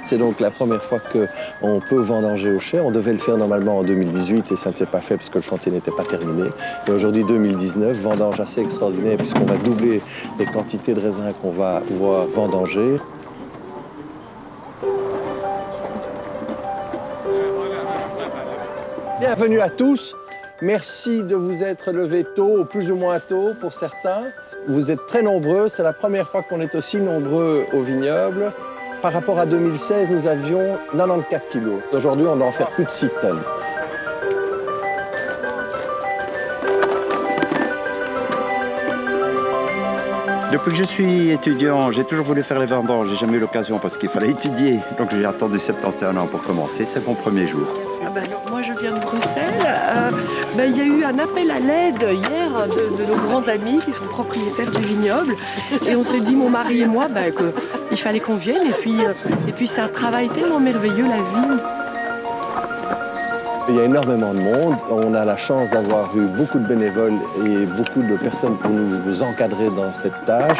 C'est donc la première fois qu'on peut vendanger au chai. On devait le faire normalement en 2018 et ça ne s'est pas fait parce que le chantier n'était pas terminé. Et aujourd'hui, 2019, vendange assez extraordinaire puisqu'on va doubler les quantités de raisins qu'on va pouvoir vendanger. Bienvenue à tous. Merci de vous être levés tôt, ou plus ou moins tôt pour certains. Vous êtes très nombreux. C'est la première fois qu'on est aussi nombreux au vignoble. Par rapport à 2016, nous avions 94 kilos. Aujourd'hui, on doit en faire plus de 6 tonnes. Depuis que je suis étudiant, j'ai toujours voulu faire les vendanges. J'ai jamais eu l'occasion parce qu'il fallait étudier. Donc j'ai attendu 71 ans pour commencer. C'est mon premier jour. Moi, je viens de Bruxelles. Il y a eu un appel à l'aide hier de nos grands amis qui sont propriétaires du vignoble. Et on s'est dit, mon mari et moi, qu'il fallait qu'on vienne. Et puis c'est un travail tellement merveilleux, la vigne. Il y a énormément de monde. On a la chance d'avoir eu beaucoup de bénévoles et beaucoup de personnes pour nous encadrer dans cette tâche.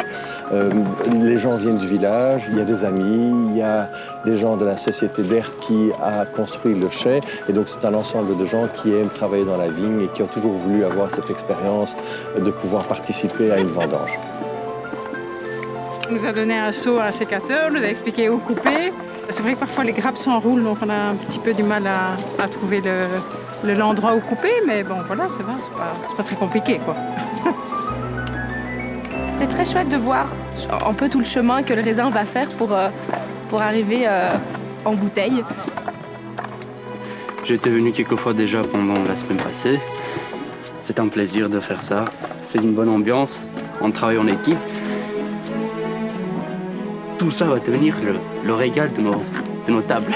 Les gens viennent du village, il y a des amis, il y a des gens de la société d'Ert qui a construit le chai. Et donc c'est un ensemble de gens qui aiment travailler dans la vigne et qui ont toujours voulu avoir cette expérience de pouvoir participer à une vendange. On nous a donné un seau à sécateur, nous a expliqué où couper. C'est vrai que parfois les grappes s'enroulent, donc on a un petit peu du mal à trouver l'endroit où couper, mais bon, voilà, c'est pas très compliqué, quoi. C'est très chouette de voir un peu tout le chemin que le raisin va faire pour arriver en bouteille. J'étais venu quelques fois déjà pendant la semaine passée. C'est un plaisir de faire ça. C'est une bonne ambiance, on travaille en équipe. Tout ça va devenir le régal de nos tables.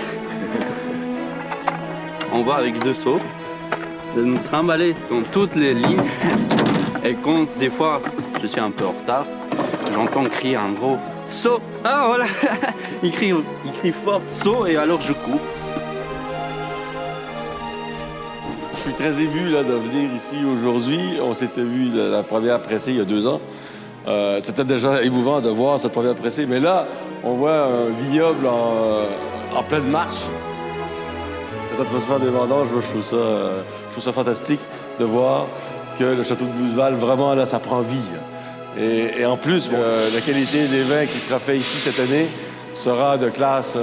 On va avec 2 seaux, de nous trimballer dans toutes les lignes. Et quand des fois je suis un peu en retard, j'entends crier un gros saut. Ah voilà, il crie fort saut et alors je cours. Je suis très ému là, de venir ici aujourd'hui. On s'était vu la première pressée il y a 2 ans. C'était déjà émouvant de voir cette première pressée, mais là, on voit un vignoble en pleine marche. Cette atmosphère des vendanges, je trouve ça fantastique de voir que le château de Bouzeval, vraiment, là, ça prend vie. Et en plus, la qualité des vins qui sera fait ici cette année sera de classe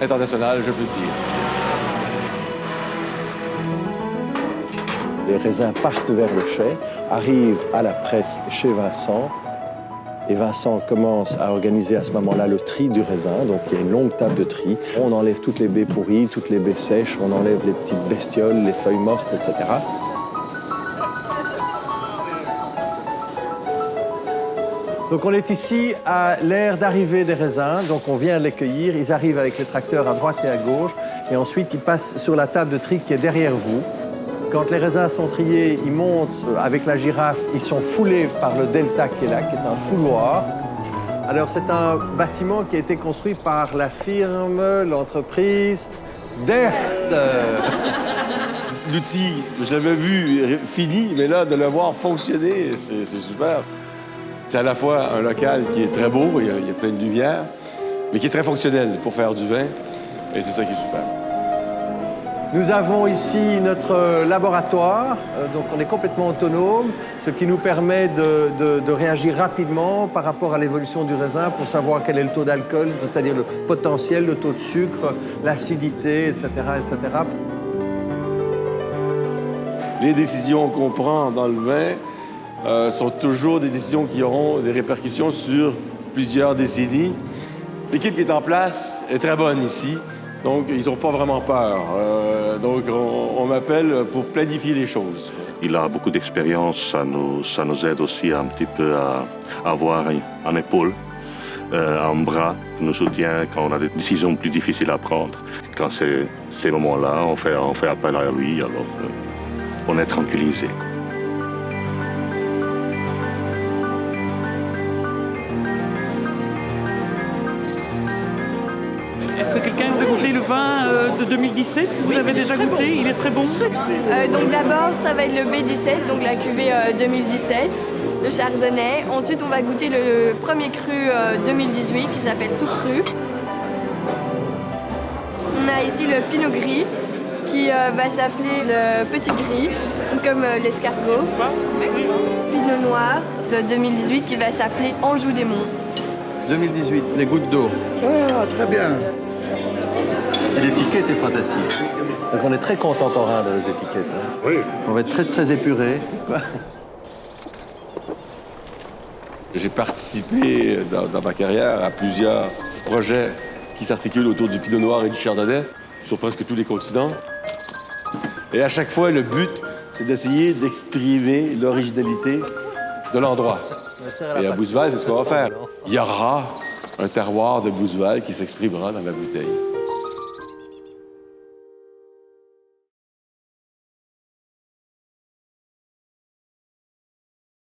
internationale, je peux dire. Les raisins partent vers le chai, arrivent à la presse chez Vincent. Et Vincent commence à organiser à ce moment-là le tri du raisin. Donc il y a une longue table de tri. On enlève toutes les baies pourries, toutes les baies sèches, on enlève les petites bestioles, les feuilles mortes, etc. Donc on est ici à l'ère d'arrivée des raisins. Donc on vient les cueillir. Ils arrivent avec les tracteurs à droite et à gauche. Et ensuite ils passent sur la table de tri qui est derrière vous. Quand les raisins sont triés, ils montent avec la girafe, ils sont foulés par le delta qui est là, qui est un fouloir. Alors c'est un bâtiment qui a été construit par la firme, l'entreprise d'Ert. L'outil, je l'avais vu fini, mais là, de le voir fonctionner, c'est super. C'est à la fois un local qui est très beau, il y a plein de lumière, mais qui est très fonctionnel pour faire du vin, et c'est ça qui est super. Nous avons ici notre laboratoire, donc on est complètement autonome, ce qui nous permet de réagir rapidement par rapport à l'évolution du raisin pour savoir quel est le taux d'alcool, c'est-à-dire le potentiel, le taux de sucre, l'acidité, etc., etc. Les décisions qu'on prend dans le vin sont toujours des décisions qui auront des répercussions sur plusieurs décennies. L'équipe qui est en place est très bonne ici. Donc, ils n'ont pas vraiment peur. Donc, on m'appelle pour planifier les choses. Il a beaucoup d'expérience, ça nous aide aussi un petit peu à avoir un épaule, un bras qui nous soutient quand on a des décisions plus difficiles à prendre. Quand c'est ces moments-là, on fait appel à lui, alors on est tranquillisé. Est-ce que quelqu'un veut goûter le vin de 2017? Vous l'avez déjà goûté? Il est très bon. Donc d'abord, ça va être le B17, donc la cuvée 2017, le chardonnay. Ensuite, on va goûter le premier cru 2018 qui s'appelle Tout Cru. On a ici le Pinot Gris qui va s'appeler le Petit Gris, comme l'escargot. Pinot Noir de 2018 qui va s'appeler Anjou des Monts. 2018, les gouttes d'eau. Ah, très bien. L'étiquette est fantastique. Donc on est très contemporain dans les étiquettes. Hein. Oui. On va être très très épuré. J'ai participé dans ma carrière à plusieurs projets qui s'articulent autour du Pinot Noir et du Chardonnay sur presque tous les continents. Et à chaque fois, le but, c'est d'essayer d'exprimer l'originalité de l'endroit. Et à Bouzeval, c'est ce qu'on va faire. Il y aura un terroir de Bouzeval qui s'exprimera dans la bouteille.